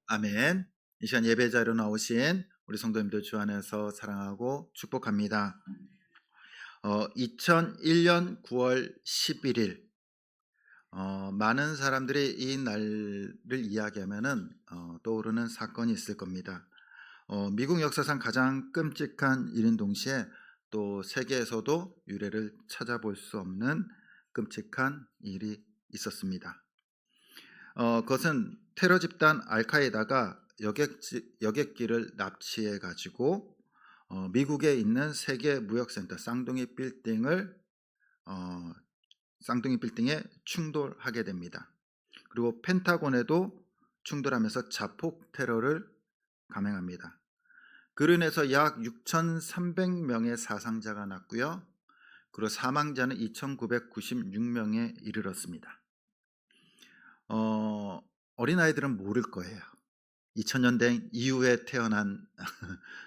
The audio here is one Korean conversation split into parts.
아멘. 이 시간 예배 자리로 나오신 우리 성도님들 주 안에서 사랑하고 축복합니다. 2001년 9월 11일, 많은 사람들이 이 날을 이야기하면은 떠오르는 사건이 있을 겁니다. 미국 역사상 가장 끔찍한 일인 동시에 또 세계에서도 유례를 찾아볼 수 없는 끔찍한 일이 있었습니다. 그것은 테러 집단 알카에다가 여객기를 납치해 가지고 미국에 있는 세계 무역센터 어, 쌍둥이 빌딩에 충돌하게 됩니다. 그리고 펜타곤에도 충돌하면서 자폭 테러를 감행합니다. 그로 인해서 약 6,300명의 사상자가 났고요. 그리고 사망자는 2,996명에 이르렀습니다. 어린아이들은 모를 거예요. 2000년대 이후에 태어난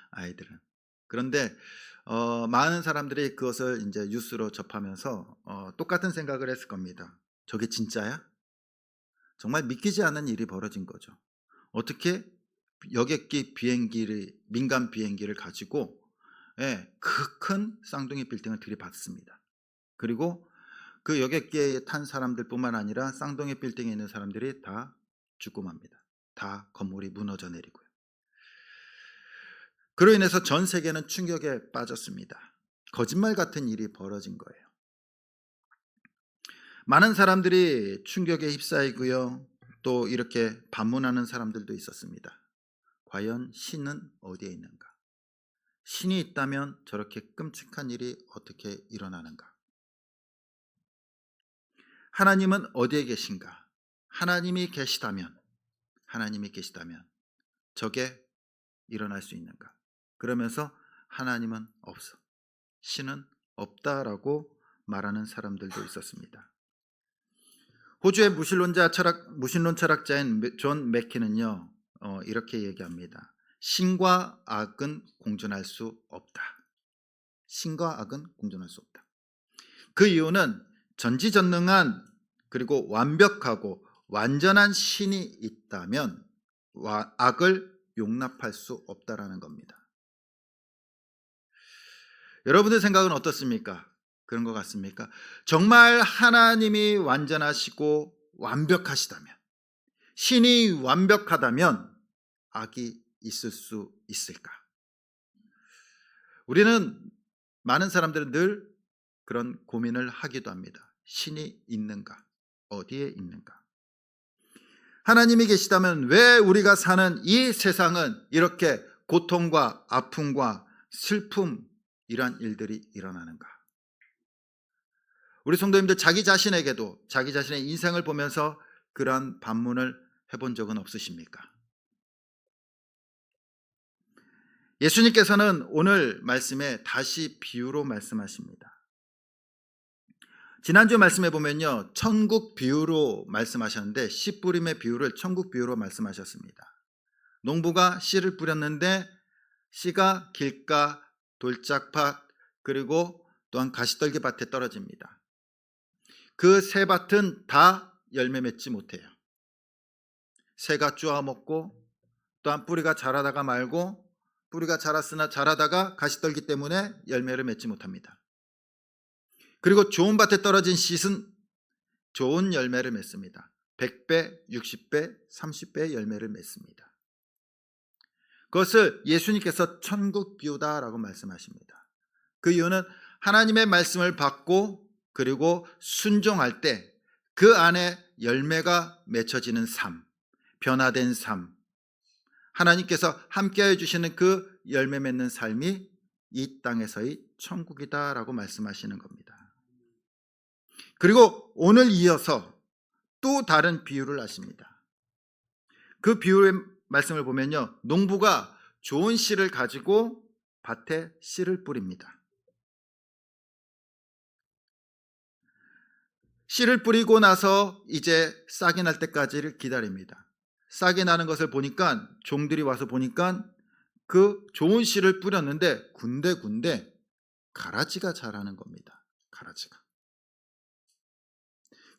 아이들은. 그런데 많은 사람들이 그것을 이제 뉴스로 접하면서 똑같은 생각을 했을 겁니다. 저게 진짜야? 정말 믿기지 않는 일이 벌어진 거죠. 어떻게 여객기 비행기를, 민간 비행기를 가지고 그 큰 쌍둥이 빌딩을 들이받습니다. 그리고 그 여객기에 탄 사람들뿐만 아니라 쌍둥이 빌딩에 있는 사람들이 다 죽고 맙니다. 다 건물이 무너져 내리고요. 그로 인해서 전 세계는 충격에 빠졌습니다. 거짓말 같은 일이 벌어진 거예요. 많은 사람들이 충격에 휩싸이고요. 또 이렇게 반문하는 사람들도 있었습니다. 과연 신은 어디에 있는가? 신이 있다면 저렇게 끔찍한 일이 어떻게 일어나는가? 하나님은 어디에 계신가? 하나님이 계시다면 저게 일어날 수 있는가? 그러면서 하나님은 없어, 신은 없다라고 말하는 사람들도 있었습니다. 호주의 무신론 철학자인 존 맥키는요, 이렇게 얘기합니다. 신과 악은 공존할 수 없다. 신과 악은 공존할 수 없다. 그 이유는 전지전능한 그리고 완벽하고 완전한 신이 있다면 악을 용납할 수 없다라는 겁니다. 여러분의 생각은 어떻습니까? 그런 것 같습니까? 정말 하나님이 완전하시고 완벽하시다면, 신이 완벽하다면 악이 있을 수 있을까? 우리는, 많은 사람들은 늘 그런 고민을 하기도 합니다. 신이 있는가? 어디에 있는가? 하나님이 계시다면 왜 우리가 사는 이 세상은 이렇게 고통과 아픔과 슬픔, 이러한 일들이 일어나는가? 우리 성도님들 자기 자신에게도 자기 자신의 인생을 보면서 그러한 반문을 해본 적은 없으십니까? 예수님께서는 오늘 말씀에 다시 비유로 말씀하십니다. 지난주 말씀에 보면요, 천국 비유로 말씀하셨는데 씨 뿌림의 비유를 천국 비유로 말씀하셨습니다. 농부가 씨를 뿌렸는데 씨가 길가, 돌짝밭, 그리고 또한 가시떨기밭에 떨어집니다. 그 세 밭은 다 열매 맺지 못해요. 새가 쪼아먹고, 또한 뿌리가 자라다가 말고, 뿌리가 자랐으나 자라다가 가시떨기 때문에 열매를 맺지 못합니다. 그리고 좋은 밭에 떨어진 씨는 좋은 열매를 맺습니다. 100배, 60배, 30배의 열매를 맺습니다. 그것을 예수님께서 천국 비유다라고 말씀하십니다. 그 이유는 하나님의 말씀을 받고 그리고 순종할 때 그 안에 열매가 맺혀지는 삶, 변화된 삶, 하나님께서 함께하여 주시는 그 열매 맺는 삶이 이 땅에서의 천국이다라고 말씀하시는 겁니다. 그리고 오늘 이어서 또 다른 비유를 하십니다. 그 비유의 말씀을 보면요, 농부가 좋은 씨를 가지고 밭에 씨를 뿌립니다. 씨를 뿌리고 나서 이제 싹이 날 때까지를 기다립니다. 싹이 나는 것을 보니까, 종들이 와서 보니까 그 좋은 씨를 뿌렸는데 군데군데 가라지가 자라는 겁니다. 가라지가.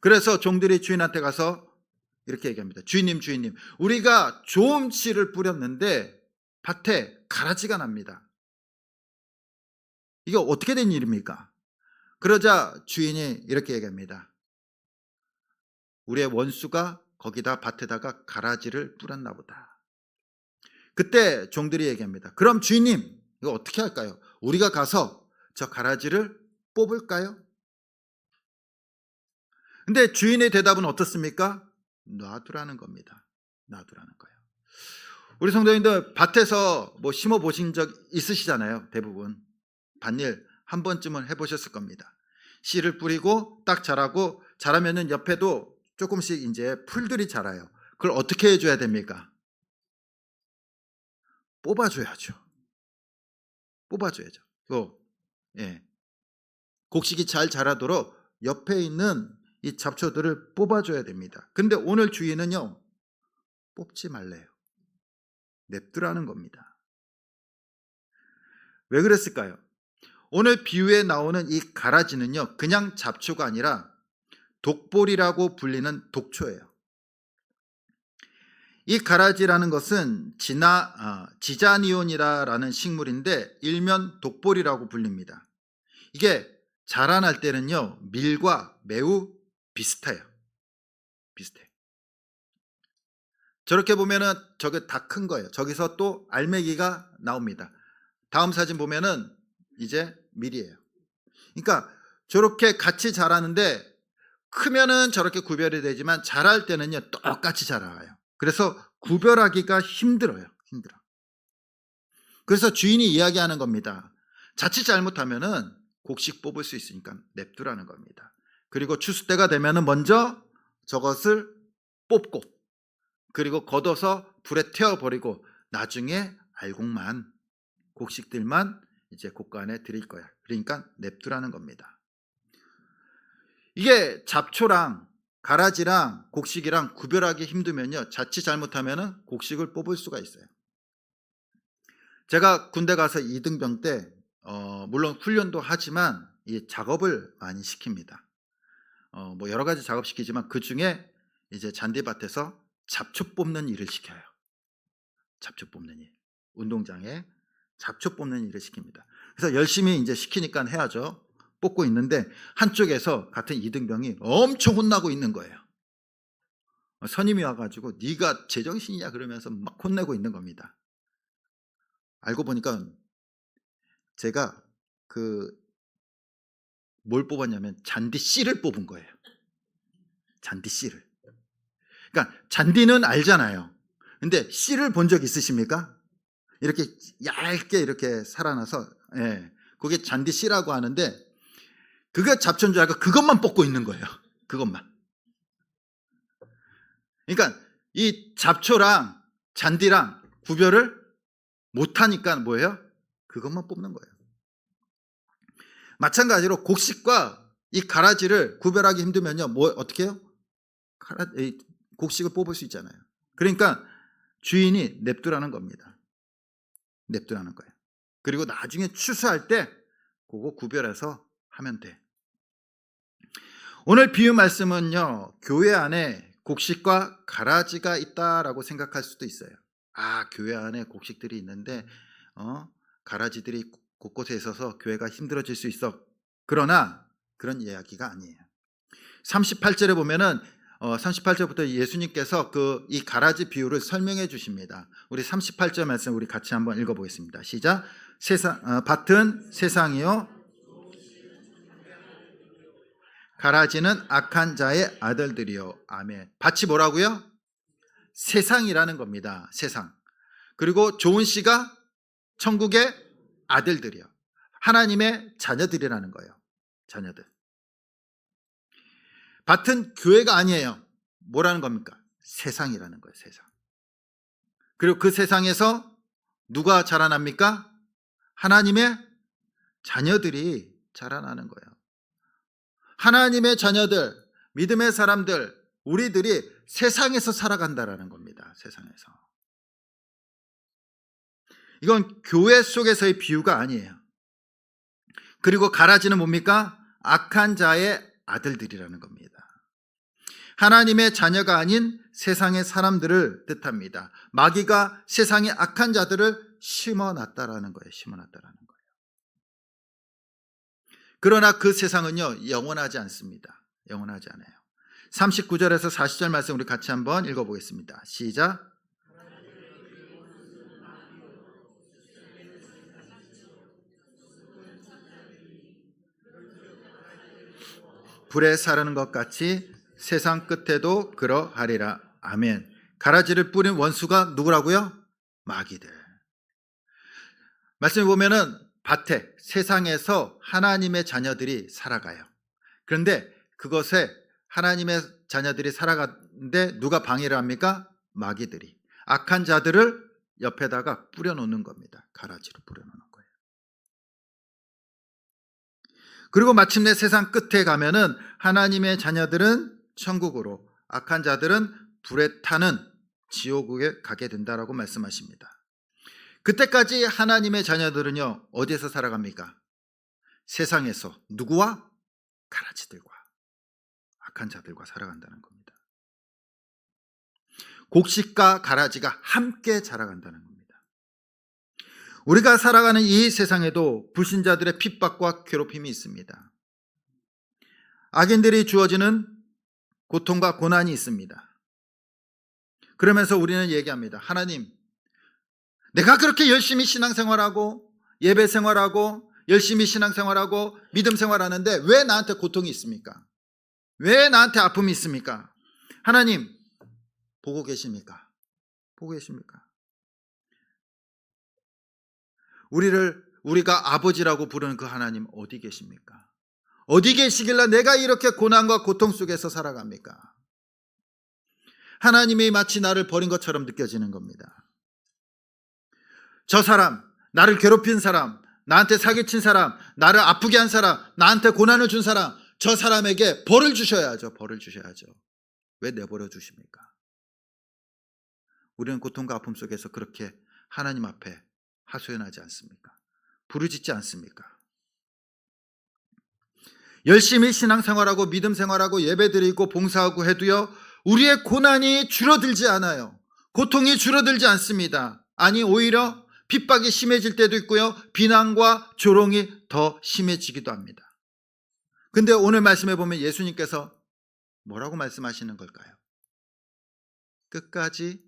그래서 종들이 주인한테 가서 이렇게 얘기합니다. 주인님, 주인님, 우리가 좋은 씨를 뿌렸는데 밭에 가라지가 납니다. 이게 어떻게 된 일입니까? 그러자 주인이 이렇게 얘기합니다. 우리의 원수가 거기다 밭에다가 가라지를 뿌렸나 보다. 그때 종들이 얘기합니다. 그럼 주인님, 이거 어떻게 할까요? 우리가 가서 저 가라지를 뽑을까요? 근데 주인의 대답은 어떻습니까? 놔두라는 겁니다. 놔두라는 거예요. 우리 성도님들 밭에서 뭐 심어 보신 적 있으시잖아요. 대부분 밭일 한 번쯤은 해보셨을 겁니다. 씨를 뿌리고 딱 자라고, 자라면은 옆에도 조금씩 이제 풀들이 자라요. 그걸 어떻게 해줘야 됩니까? 뽑아줘야죠. 뽑아줘야죠. 예. 곡식이 잘 자라도록 옆에 있는 이 잡초들을 뽑아줘야 됩니다. 근데 오늘 주인은요, 뽑지 말래요. 냅두라는 겁니다. 왜 그랬을까요? 오늘 비유에 나오는 이 가라지는요, 그냥 잡초가 아니라 독볼이라고 불리는 독초예요. 이 가라지라는 것은 지자니온이라는 식물인데 일면 독볼이라고 불립니다. 이게 자라날 때는요, 밀과 매우 비슷해요. 비슷해. 저렇게 보면은 저게 다 큰 거예요. 저기서 또 알맹이가 나옵니다. 다음 사진 보면은 이제 밀이에요. 그러니까 저렇게 같이 자라는데 크면은 저렇게 구별이 되지만 자랄 때는요, 똑같이 자라요. 그래서 구별하기가 힘들어요. 힘들어. 그래서 주인이 이야기하는 겁니다. 자칫 잘못하면은 곡식 뽑을 수 있으니까 냅두라는 겁니다. 그리고 추수 때가 되면은 먼저 저것을 뽑고, 그리고 걷어서 불에 태워버리고, 나중에 알곡만, 곡식들만 이제 곡간에 드릴 거야. 그러니까 냅두라는 겁니다. 이게 잡초랑 가라지랑 곡식이랑 구별하기 힘들면요, 자칫 잘못하면은 곡식을 뽑을 수가 있어요. 제가 군대 가서 2등병 때 물론 훈련도 하지만 이 작업을 많이 시킵니다. 뭐 여러 가지 작업 시키지만 그 중에 이제 잔디밭에서 잡초 뽑는 일을 시켜요. 잡초 뽑는 일. 운동장에 잡초 뽑는 일을 시킵니다. 그래서 열심히 이제 시키니까 해야죠. 뽑고 있는데 한쪽에서 같은 2등병이 엄청 혼나고 있는 거예요. 선임이 와가지고 네가 제정신이냐 그러면서 막 혼내고 있는 겁니다. 알고 보니까 제가 뭘 뽑았냐면 잔디 씨를 뽑은 거예요. 잔디 씨를. 그러니까 잔디는 알잖아요. 근데 씨를 본 적 있으십니까? 이렇게 얇게 이렇게 살아나서, 예, 그게 잔디 씨라고 하는데 그게 잡초인 줄 알고 그것만 뽑고 있는 거예요. 그것만. 그러니까 이 잡초랑 잔디랑 구별을 못하니까 뭐예요? 그것만 뽑는 거예요. 마찬가지로 곡식과 이 가라지를 구별하기 힘들면요, 어떻게 해요? 곡식을 뽑을 수 있잖아요. 그러니까 주인이 냅두라는 겁니다. 냅두라는 거예요. 그리고 나중에 추수할 때 그거 구별해서 하면 돼. 오늘 비유 말씀은요, 교회 안에 곡식과 가라지가 있다라고 생각할 수도 있어요. 교회 안에 곡식들이 있는데 가라지들이 곳곳에 있어서 교회가 힘들어질 수 있어. 그러나 그런 이야기가 아니에요. 38절에 보면은 38절부터 예수님께서 이 가라지 비유를 설명해 주십니다. 우리 38절 말씀 우리 같이 한번 읽어보겠습니다. 시작. 밭은 세상이요, 가라지는 악한 자의 아들들이요. 아멘. 밭이 뭐라고요? 세상이라는 겁니다. 세상. 그리고 좋은 씨가 천국의 아들들이요. 하나님의 자녀들이라는 거예요. 자녀들. 밭은 교회가 아니에요. 뭐라는 겁니까? 세상이라는 거예요. 세상. 그리고 그 세상에서 누가 자라납니까? 하나님의 자녀들이 자라나는 거예요. 하나님의 자녀들, 믿음의 사람들, 우리들이 세상에서 살아간다라는 겁니다. 세상에서. 이건 교회 속에서의 비유가 아니에요. 그리고 가라지는 뭡니까? 악한 자의 아들들이라는 겁니다. 하나님의 자녀가 아닌 세상의 사람들을 뜻합니다. 마귀가 세상의 악한 자들을 심어놨다라는 거예요. 심어놨다라는 거예요. 그러나 그 세상은요, 영원하지 않습니다. 영원하지 않아요. 39절에서 40절 말씀 우리 같이 한번 읽어보겠습니다. 시작. 불에 사르는 것 같이 세상 끝에도 그러하리라. 아멘. 가라지를 뿌린 원수가 누구라고요? 마귀들. 말씀해 보면은 밭에 세상에서 하나님의 자녀들이 살아가요. 그런데 그것에 하나님의 자녀들이 살아가는데 누가 방해를 합니까? 마귀들이. 악한 자들을 옆에다가 뿌려놓는 겁니다. 가라지로 뿌려놓는 거예요. 그리고 마침내 세상 끝에 가면은 하나님의 자녀들은 천국으로, 악한 자들은 불에 타는 지옥에 가게 된다라고 말씀하십니다. 그때까지 하나님의 자녀들은요, 어디에서 살아갑니까? 세상에서. 누구와? 가라지들과, 악한 자들과 살아간다는 겁니다. 곡식과 가라지가 함께 자라간다는 겁니다. 우리가 살아가는 이 세상에도 불신자들의 핍박과 괴롭힘이 있습니다. 악인들이 주어지는 고통과 고난이 있습니다. 그러면서 우리는 얘기합니다. 하나님, 내가 그렇게 열심히 신앙생활하고 예배 생활하고 열심히 신앙생활하고 믿음 생활하는데 왜 나한테 고통이 있습니까? 왜 나한테 아픔이 있습니까? 하나님, 보고 계십니까? 보고 계십니까? 우리가 아버지라고 부르는 그 하나님 어디 계십니까? 어디 계시길래 내가 이렇게 고난과 고통 속에서 살아갑니까? 하나님이 마치 나를 버린 것처럼 느껴지는 겁니다. 저 사람, 나를 괴롭힌 사람, 나한테 사기친 사람, 나를 아프게 한 사람, 나한테 고난을 준 사람, 저 사람에게 벌을 주셔야죠. 벌을 주셔야죠. 왜 내버려 주십니까? 우리는 고통과 아픔 속에서 그렇게 하나님 앞에 하소연하지 않습니까? 부르짖지 않습니까? 열심히 신앙생활하고 믿음 생활하고 예배드리고 봉사하고 해도요, 우리의 고난이 줄어들지 않아요. 고통이 줄어들지 않습니다. 아니, 오히려 핍박이 심해질 때도 있고요, 비난과 조롱이 더 심해지기도 합니다. 근데 오늘 말씀해 보면 예수님께서 뭐라고 말씀하시는 걸까요? 끝까지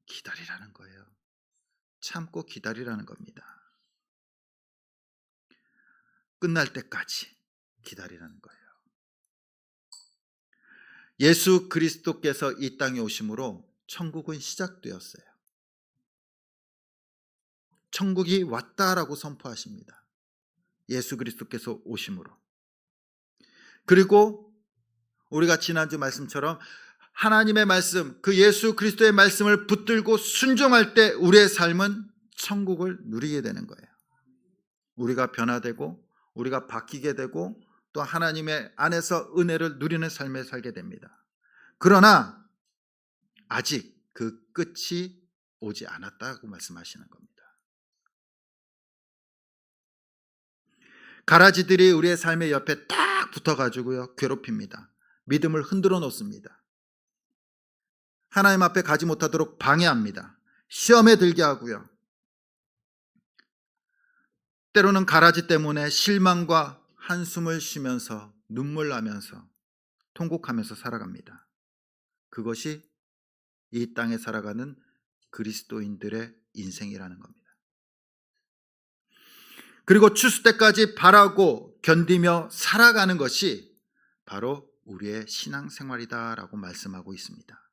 기다리라는 거예요. 참고 기다리라는 겁니다. 끝날 때까지 기다리라는 거예요. 예수 그리스도께서 이 땅에 오심으로 천국은 시작되었어요. 천국이 왔다라고 선포하십니다. 예수 그리스도께서 오심으로. 그리고 우리가 지난주 말씀처럼 하나님의 말씀, 그 예수 그리스도의 말씀을 붙들고 순종할 때 우리의 삶은 천국을 누리게 되는 거예요. 우리가 변화되고 우리가 바뀌게 되고 또 하나님의 안에서 은혜를 누리는 삶을 살게 됩니다. 그러나 아직 그 끝이 오지 않았다고 말씀하시는 겁니다. 가라지들이 우리의 삶의 옆에 딱 붙어가지고요, 괴롭힙니다. 믿음을 흔들어 놓습니다. 하나님 앞에 가지 못하도록 방해합니다. 시험에 들게 하고요. 때로는 가라지 때문에 실망과 한숨을 쉬면서 눈물 나면서 통곡하면서 살아갑니다. 그것이 이 땅에 살아가는 그리스도인들의 인생이라는 겁니다. 그리고 추수 때까지 바라고 견디며 살아가는 것이 바로 우리의 신앙생활이다라고 말씀하고 있습니다.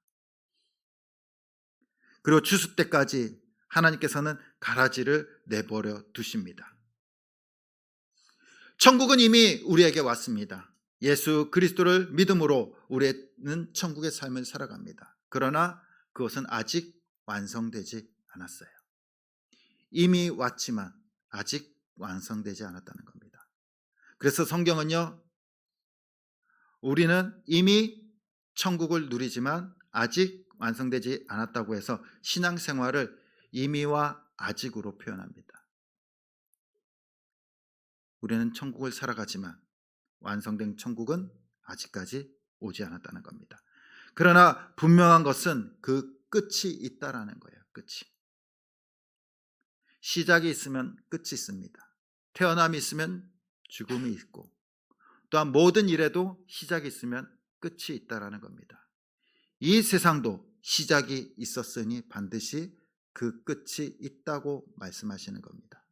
그리고 추수 때까지 하나님께서는 가라지를 내버려 두십니다. 천국은 이미 우리에게 왔습니다. 예수 그리스도를 믿음으로 우리는 천국의 삶을 살아갑니다. 그러나 그것은 아직 완성되지 않았어요. 이미 왔지만 아직 완성되지 않았다는 겁니다. 그래서 성경은요, 우리는 이미 천국을 누리지만 아직 완성되지 않았다고 해서 신앙생활을 이미와 아직으로 표현합니다. 우리는 천국을 살아가지만 완성된 천국은 아직까지 오지 않았다는 겁니다. 그러나 분명한 것은 그 끝이 있다라는 거예요. 끝이. 시작이 있으면 끝이 있습니다. 태어남이 있으면 죽음이 있고, 또한 모든 일에도 시작이 있으면 끝이 있다라는 겁니다. 이 세상도 시작이 있었으니 반드시 그 끝이 있다고 말씀하시는 겁니다.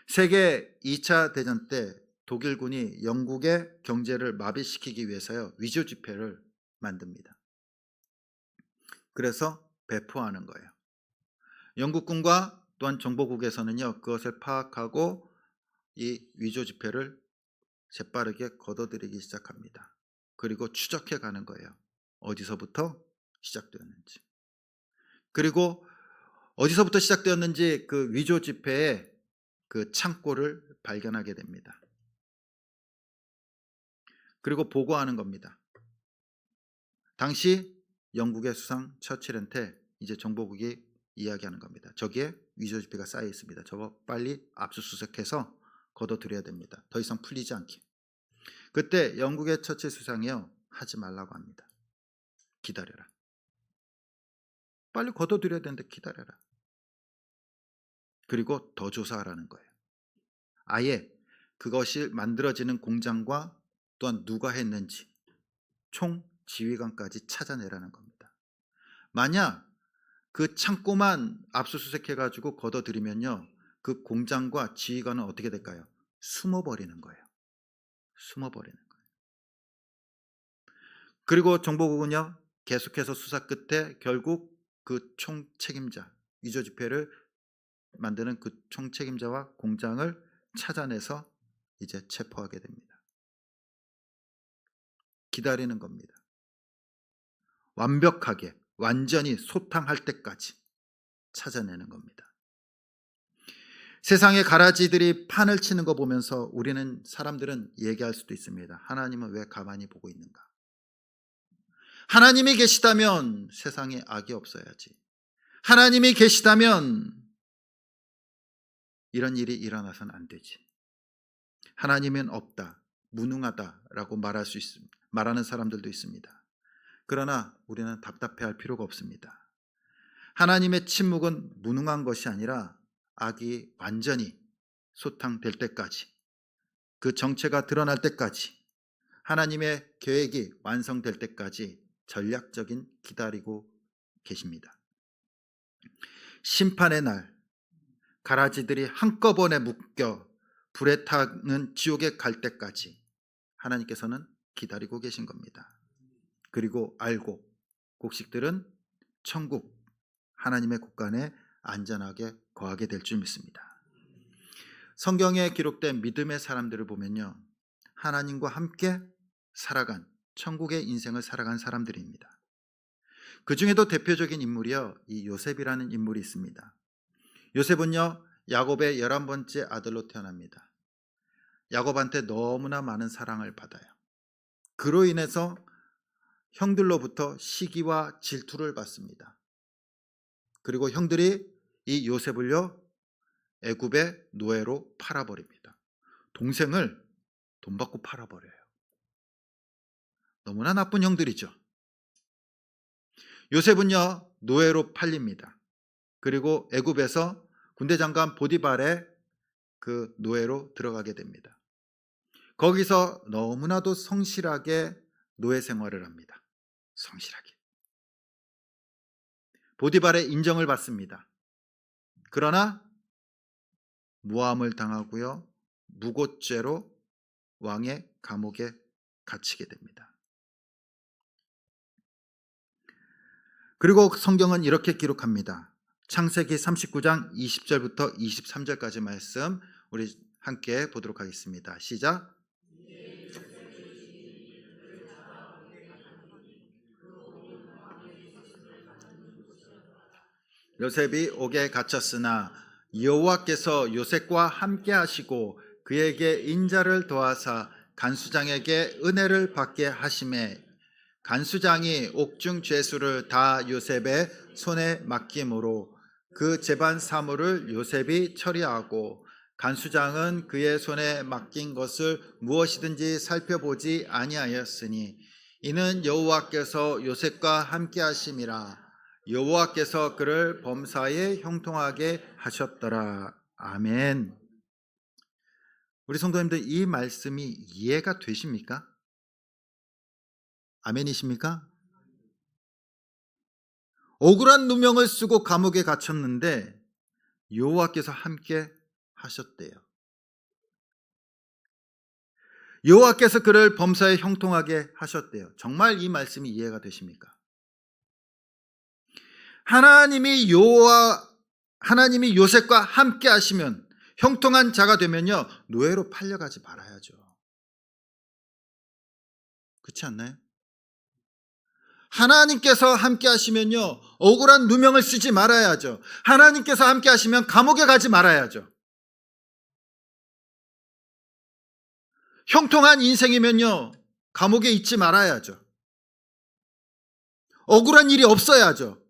세계 2차 대전 때 독일군이 영국의 경제를 마비시키기 위해서요, 위조 지폐를 만듭니다. 그래서 배포하는 거예요. 영국군과 또한 정보국에서는요, 그것을 파악하고 이 위조 지폐를 재빠르게 걷어들이기 시작합니다. 그리고 추적해 가는 거예요. 어디서부터 시작되었는지. 그리고 어디서부터 시작되었는지 그 위조 지폐의 그 창고를 발견하게 됩니다. 그리고 보고하는 겁니다. 당시 영국의 수상 처칠한테 이제 정보국이 이야기하는 겁니다. 저기에 위조 지폐가 쌓여 있습니다. 저거 빨리 압수수색해서 걷어들여야 됩니다. 더 이상 풀리지 않게. 그때 영국의 처칠 수상이요, 하지 말라고 합니다. 기다려라. 빨리 걷어들여야 되는데 기다려라. 그리고 더 조사하라는 거예요. 아예 그것이 만들어지는 공장과 또한 누가 했는지 총 지휘관까지 찾아내라는 겁니다. 만약 그 창고만 압수수색해가지고 걷어들이면요, 그 공장과 지휘관은 어떻게 될까요? 숨어버리는 거예요. 숨어버리는 거예요. 그리고 정보국은요, 계속해서 수사 끝에 결국 그 총책임자, 위조 지폐를 만드는 그 총책임자와 공장을 찾아내서 이제 체포하게 됩니다. 기다리는 겁니다. 완벽하게 완전히 소탕할 때까지 찾아내는 겁니다. 세상의 가라지들이 판을 치는 거 보면서 우리는, 사람들은 얘기할 수도 있습니다. 하나님은 왜 가만히 보고 있는가? 하나님이 계시다면 세상에 악이 없어야지. 하나님이 계시다면 이런 일이 일어나서는 안 되지. 하나님은 없다, 무능하다라고 말하는 사람들도 있습니다. 그러나 우리는 답답해할 필요가 없습니다. 하나님의 침묵은 무능한 것이 아니라 악이 완전히 소탕될 때까지, 그 정체가 드러날 때까지, 하나님의 계획이 완성될 때까지 전략적인 기다리고 계십니다. 심판의 날, 가라지들이 한꺼번에 묶여 불에 타는 지옥에 갈 때까지 하나님께서는 기다리고 계신 겁니다. 그리고 알고 곡식들은 천국, 하나님의 국간에 안전하게 거하게 될 줄 믿습니다. 성경에 기록된 믿음의 사람들을 보면요, 하나님과 함께 살아간, 천국의 인생을 살아간 사람들입니다. 그 중에도 대표적인 인물이요, 이 요셉이라는 인물이 있습니다. 요셉은요, 야곱의 11번째 아들로 태어납니다. 야곱한테 너무나 많은 사랑을 받아요. 그로 인해서 형들로부터 시기와 질투를 받습니다. 그리고 형들이 이 요셉을요, 애굽의 노예로 팔아버립니다. 동생을 돈 받고 팔아버려요. 너무나 나쁜 형들이죠. 요셉은요, 노예로 팔립니다. 그리고 애굽에서 군대 장관 보디발의 그 노예로 들어가게 됩니다. 거기서 너무나도 성실하게 노예 생활을 합니다. 성실하게. 보디발의 인정을 받습니다. 그러나 모함을 당하고요, 무고죄로 왕의 감옥에 갇히게 됩니다. 그리고 성경은 이렇게 기록합니다. 창세기 39장 20절부터 23절까지 말씀 우리 함께 보도록 하겠습니다. 시작. 요셉이 옥에 갇혔으나 여호와께서 요셉과 함께 하시고 그에게 인자를 더하사 간수장에게 은혜를 받게 하심에 간수장이 옥중 죄수를 다 요셉의 손에 맡김으로 그 재반 사물을 요셉이 처리하고 간수장은 그의 손에 맡긴 것을 무엇이든지 살펴보지 아니하였으니 이는 여호와께서 요셉과 함께 하심이라. 여호와께서 그를 범사에 형통하게 하셨더라. 아멘. 우리 성도님들, 이 말씀이 이해가 되십니까? 아멘이십니까? 억울한 누명을 쓰고 감옥에 갇혔는데 여호와께서 함께 하셨대요. 여호와께서 그를 범사에 형통하게 하셨대요. 정말 이 말씀이 이해가 되십니까? 하나님이 요셉과 함께 하시면, 형통한 자가 되면요, 노예로 팔려가지 말아야죠. 그렇지 않나요? 하나님께서 함께 하시면요, 억울한 누명을 쓰지 말아야죠. 하나님께서 함께 하시면 감옥에 가지 말아야죠. 형통한 인생이면요, 감옥에 있지 말아야죠. 억울한 일이 없어야죠.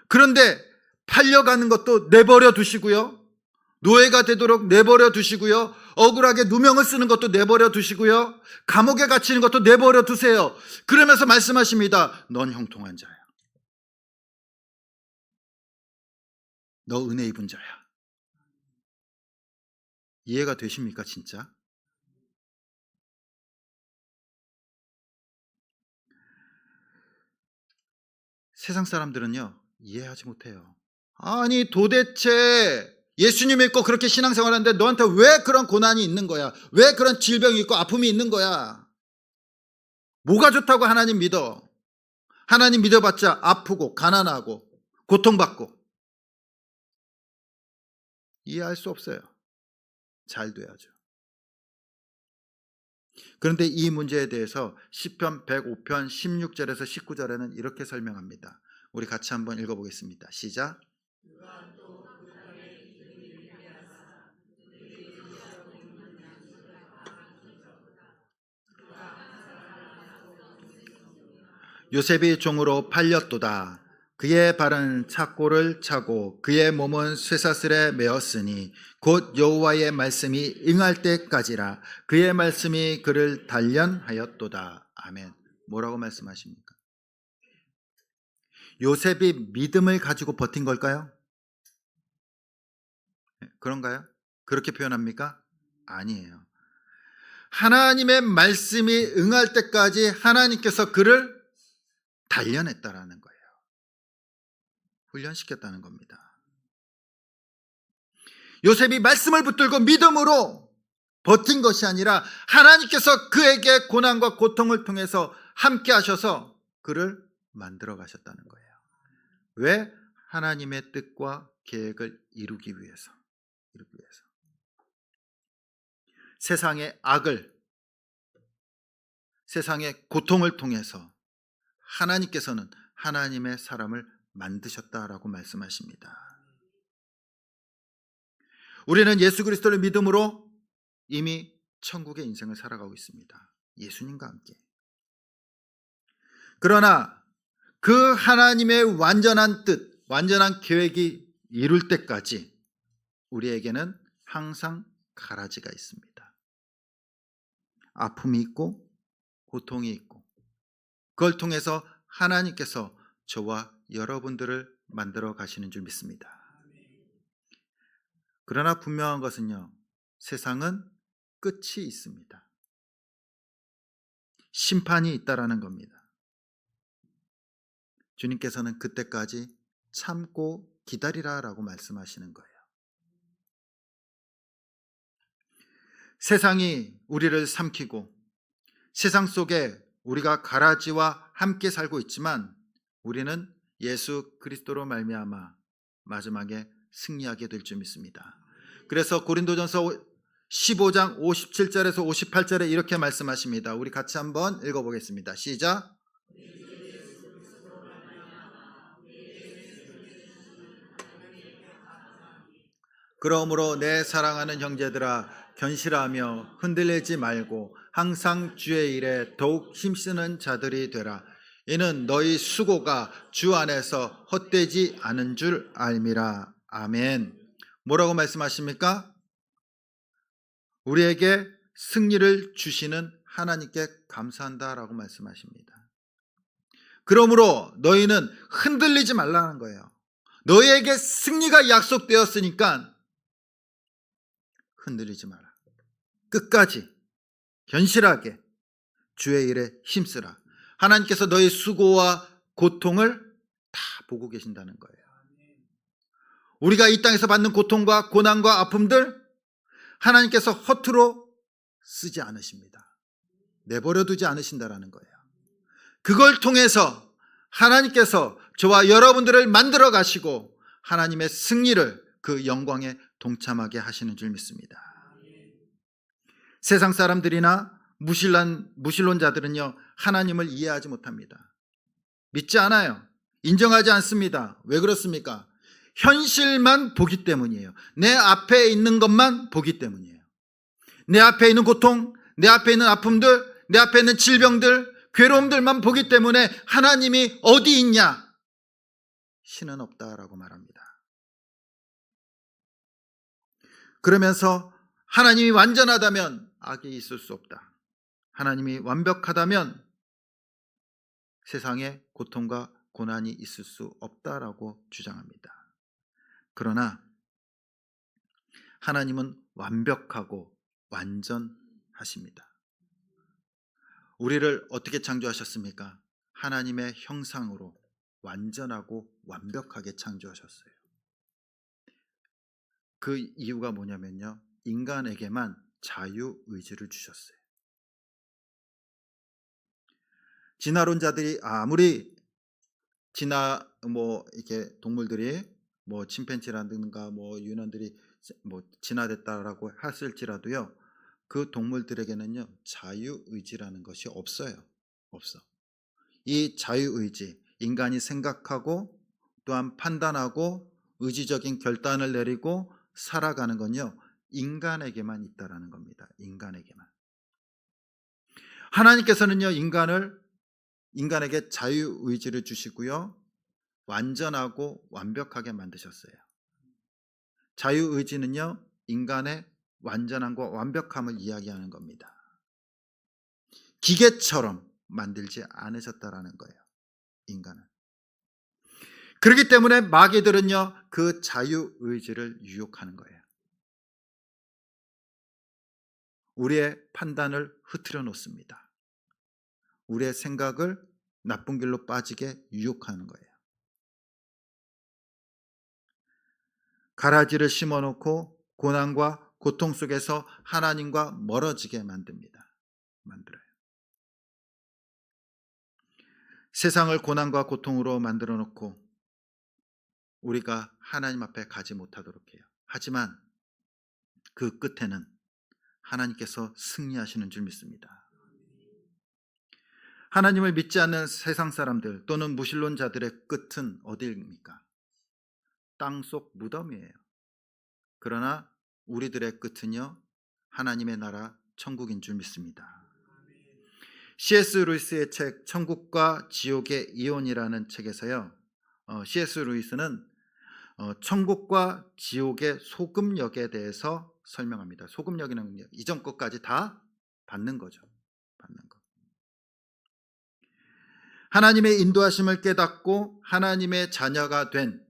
그런데 팔려가는 것도 내버려 두시고요, 노예가 되도록 내버려 두시고요, 억울하게 누명을 쓰는 것도 내버려 두시고요, 감옥에 갇히는 것도 내버려 두세요. 그러면서 말씀하십니다. 넌 형통한 자야. 너 은혜 입은 자야. 이해가 되십니까, 진짜? 세상 사람들은요, 이해하지 못해요. 아니, 도대체 예수님 믿고 그렇게 신앙생활 하는데 너한테 왜 그런 고난이 있는 거야? 왜 그런 질병이 있고 아픔이 있는 거야? 뭐가 좋다고 하나님 믿어? 하나님 믿어봤자 아프고 가난하고 고통받고. 이해할 수 없어요. 잘 돼야죠. 그런데 이 문제에 대해서 시편 105편 16절에서 19절에는 이렇게 설명합니다. 우리 같이 한번 읽어보겠습니다. 시작. 요셉이 종으로 팔렸도다. 그의 발은 착고를 차고 그의 몸은 쇠사슬에 매었으니 곧 여호와의 말씀이 응할 때까지라. 그의 말씀이 그를 단련하였도다. 아멘. 뭐라고 말씀하십니까? 요셉이 믿음을 가지고 버틴 걸까요? 그런가요? 그렇게 표현합니까? 아니에요. 하나님의 말씀이 응할 때까지 하나님께서 그를 단련했다라는 거예요. 훈련시켰다는 겁니다. 요셉이 말씀을 붙들고 믿음으로 버틴 것이 아니라 하나님께서 그에게 고난과 고통을 통해서 함께 하셔서 그를 만들어 가셨다는 거예요. 왜? 하나님의 뜻과 계획을 이루기 위해서. 세상의 악을, 세상의 고통을 통해서 하나님께서는 하나님의 사람을 만드셨다라고 말씀하십니다. 우리는 예수 그리스도를 믿음으로 이미 천국의 인생을 살아가고 있습니다. 예수님과 함께. 그러나 그 하나님의 완전한 뜻, 완전한 계획이 이룰 때까지 우리에게는 항상 가라지가 있습니다. 아픔이 있고 고통이 있고, 그걸 통해서 하나님께서 저와 여러분들을 만들어 가시는 줄 믿습니다. 그러나 분명한 것은요, 세상은 끝이 있습니다. 심판이 있다라는 겁니다. 주님께서는 그때까지 참고 기다리라라고 말씀하시는 거예요. 세상이 우리를 삼키고 세상 속에 우리가 가라지와 함께 살고 있지만 우리는 예수 그리스도로 말미암아 마지막에 승리하게 될 줄 믿습니다. 그래서 고린도전서 15장 57절에서 58절에 이렇게 말씀하십니다. 우리 같이 한번 읽어보겠습니다. 시작. 그러므로 내 사랑하는 형제들아, 견실하며 흔들리지 말고 항상 주의 일에 더욱 힘쓰는 자들이 되라. 이는 너희 수고가 주 안에서 헛되지 않은 줄 알미라. 아멘. 뭐라고 말씀하십니까? 우리에게 승리를 주시는 하나님께 감사한다라고 말씀하십니다. 그러므로 너희는 흔들리지 말라는 거예요. 너희에게 승리가 약속되었으니까 흔들리지 마라. 끝까지 견실하게 주의 일에 힘쓰라. 하나님께서 너희 수고와 고통을 다 보고 계신다는 거예요. 우리가 이 땅에서 받는 고통과 고난과 아픔들 하나님께서 허투루 쓰지 않으십니다. 내버려 두지 않으신다라는 거예요. 그걸 통해서 하나님께서 저와 여러분들을 만들어 가시고 하나님의 승리를 그 영광에 동참하게 하시는 줄 믿습니다. 세상 사람들이나 무신론자들은요, 하나님을 이해하지 못합니다. 믿지 않아요. 인정하지 않습니다. 왜 그렇습니까? 현실만 보기 때문이에요. 내 앞에 있는 것만 보기 때문이에요. 내 앞에 있는 고통, 내 앞에 있는 아픔들, 내 앞에 있는 질병들, 괴로움들만 보기 때문에 하나님이 어디 있냐? 신은 없다라고 말합니다. 그러면서 하나님이 완전하다면 악이 있을 수 없다. 하나님이 완벽하다면 세상에 고통과 고난이 있을 수 없다라고 주장합니다. 그러나 하나님은 완벽하고 완전하십니다. 우리를 어떻게 창조하셨습니까? 하나님의 형상으로 완전하고 완벽하게 창조하셨어요. 그 이유가 뭐냐면요, 인간에게만 자유의지를 주셨어요. 진화론자들이 아무리 이렇게 동물들이 침팬지라든가 유난들이 진화됐다라고 했을지라도요, 그 동물들에게는요 자유의지라는 것이 없어요. 없어. 이 자유의지, 인간이 생각하고 또한 판단하고 의지적인 결단을 내리고 살아가는 건요 인간에게만 있다라는 겁니다. 인간에게만. 하나님께서는요 인간에게 자유의지를 주시고요 완전하고 완벽하게 만드셨어요. 자유의지는요 인간의 완전함과 완벽함을 이야기하는 겁니다. 기계처럼 만들지 않으셨다라는 거예요. 인간은. 그렇기 때문에 마귀들은요 그 자유의지를 유혹하는 거예요. 우리의 판단을 흐트려 놓습니다. 우리의 생각을 나쁜 길로 빠지게 유혹하는 거예요. 가라지를 심어놓고 고난과 고통 속에서 하나님과 멀어지게 만들어요. 세상을 고난과 고통으로 만들어 놓고 우리가 하나님 앞에 가지 못하도록 해요. 하지만 그 끝에는 하나님께서 승리하시는 줄 믿습니다. 하나님을 믿지 않는 세상 사람들 또는 무신론자들의 끝은 어디입니까? 땅속 무덤이에요. 그러나 우리들의 끝은요 하나님의 나라 천국인 줄 믿습니다. C.S. 루이스의 책 천국과 지옥의 이혼이라는 책에서요 C.S. 루이스는 천국과 지옥의 소금역에 대해서 설명합니다. 소금역이라는 이전 것까지 다 받는 거죠. 받는 거. 하나님의 인도하심을 깨닫고 하나님의 자녀가 된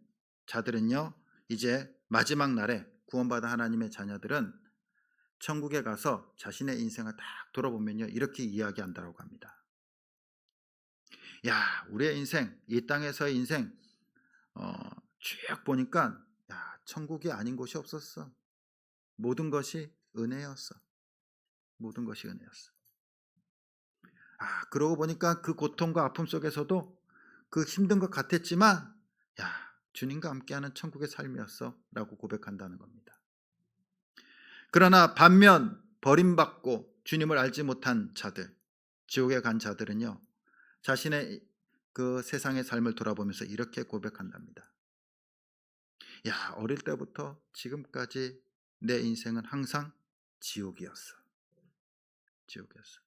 자들은요 이제 마지막 날에 구원받은 하나님의 자녀들은 천국에 가서 자신의 인생을 딱 돌아보면요 이렇게 이야기한다고 합니다. 야, 우리의 인생, 이 땅에서의 인생 쭉 보니까 천국이 아닌 곳이 없었어. 모든 것이 은혜였어. 모든 것이 은혜였어. 그러고 보니까 그 고통과 아픔 속에서도 그 힘든 것 같았지만 주님과 함께하는 천국의 삶이었어 라고 고백한다는 겁니다. 그러나 반면 버림받고 주님을 알지 못한 자들, 지옥에 간 자들은요 자신의 그 세상의 삶을 돌아보면서 이렇게 고백한답니다. 어릴 때부터 지금까지 내 인생은 항상 지옥이었어. 지옥이었어.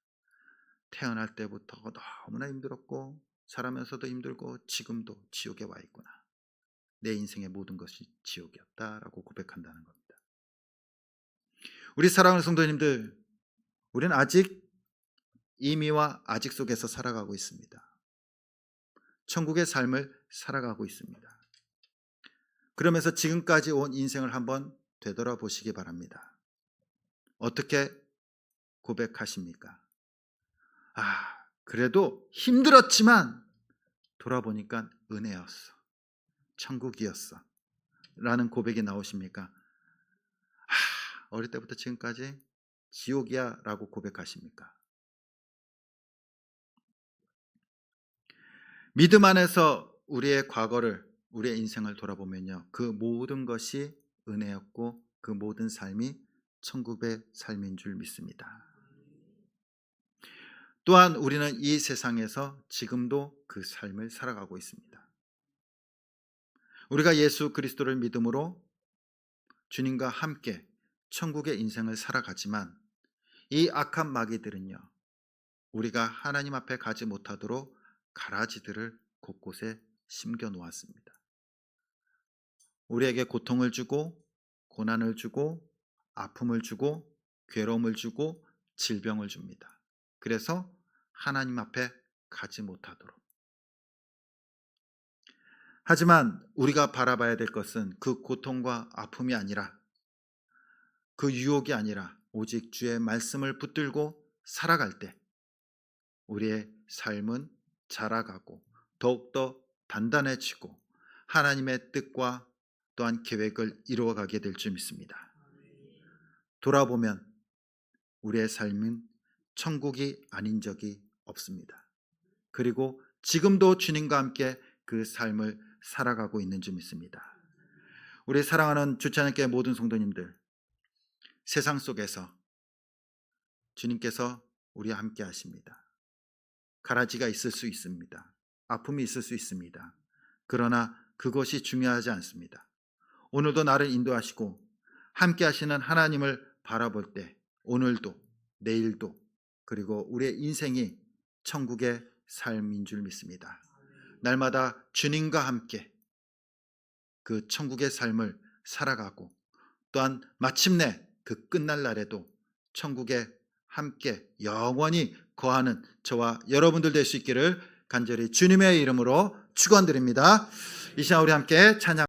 태어날 때부터 너무나 힘들었고 살아면서도 힘들고 지금도 지옥에 와 있구나. 내 인생의 모든 것이 지옥이었다라고 고백한다는 겁니다. 우리 사랑하는 성도님들, 우리는 아직 이미와 아직 속에서 살아가고 있습니다. 천국의 삶을 살아가고 있습니다. 그러면서 지금까지 온 인생을 한번 되돌아보시기 바랍니다. 어떻게 고백하십니까? 그래도 힘들었지만 돌아보니까 은혜였어, 천국이었어 라는 고백이 나오십니까? 어릴 때부터 지금까지 지옥이야 라고 고백하십니까? 믿음 안에서 우리의 과거를, 우리의 인생을 돌아보면요, 그 모든 것이 은혜였고 그 모든 삶이 천국의 삶인 줄 믿습니다. 또한 우리는 이 세상에서 지금도 그 삶을 살아가고 있습니다. 우리가 예수 그리스도를 믿음으로 주님과 함께 천국의 인생을 살아가지만 이 악한 마귀들은요, 우리가 하나님 앞에 가지 못하도록 가라지들을 곳곳에 심겨 놓았습니다. 우리에게 고통을 주고 고난을 주고 아픔을 주고 괴로움을 주고 질병을 줍니다. 그래서 하나님 앞에 가지 못하도록. 하지만 우리가 바라봐야 될 것은 그 고통과 아픔이 아니라, 그 유혹이 아니라 오직 주의 말씀을 붙들고 살아갈 때 우리의 삶은 자라가고 더욱더 단단해지고 하나님의 뜻과 또한 계획을 이루어가게 될 줄 믿습니다. 돌아보면 우리의 삶은 천국이 아닌 적이 없습니다. 그리고 지금도 주님과 함께 그 삶을 살아가고 있는 줄 믿습니다. 우리 사랑하는 주찬양교회 모든 성도님들, 세상 속에서 주님께서 우리와 함께 하십니다. 가라지가 있을 수 있습니다. 아픔이 있을 수 있습니다. 그러나 그것이 중요하지 않습니다. 오늘도 나를 인도하시고 함께 하시는 하나님을 바라볼 때 오늘도 내일도 그리고 우리의 인생이 천국의 삶인 줄 믿습니다. 날마다 주님과 함께 그 천국의 삶을 살아가고 또한 마침내 그 끝날 날에도 천국에 함께 영원히 거하는 저와 여러분들 될 수 있기를 간절히 주님의 이름으로 축원드립니다. 이 시간 우리 함께 찬양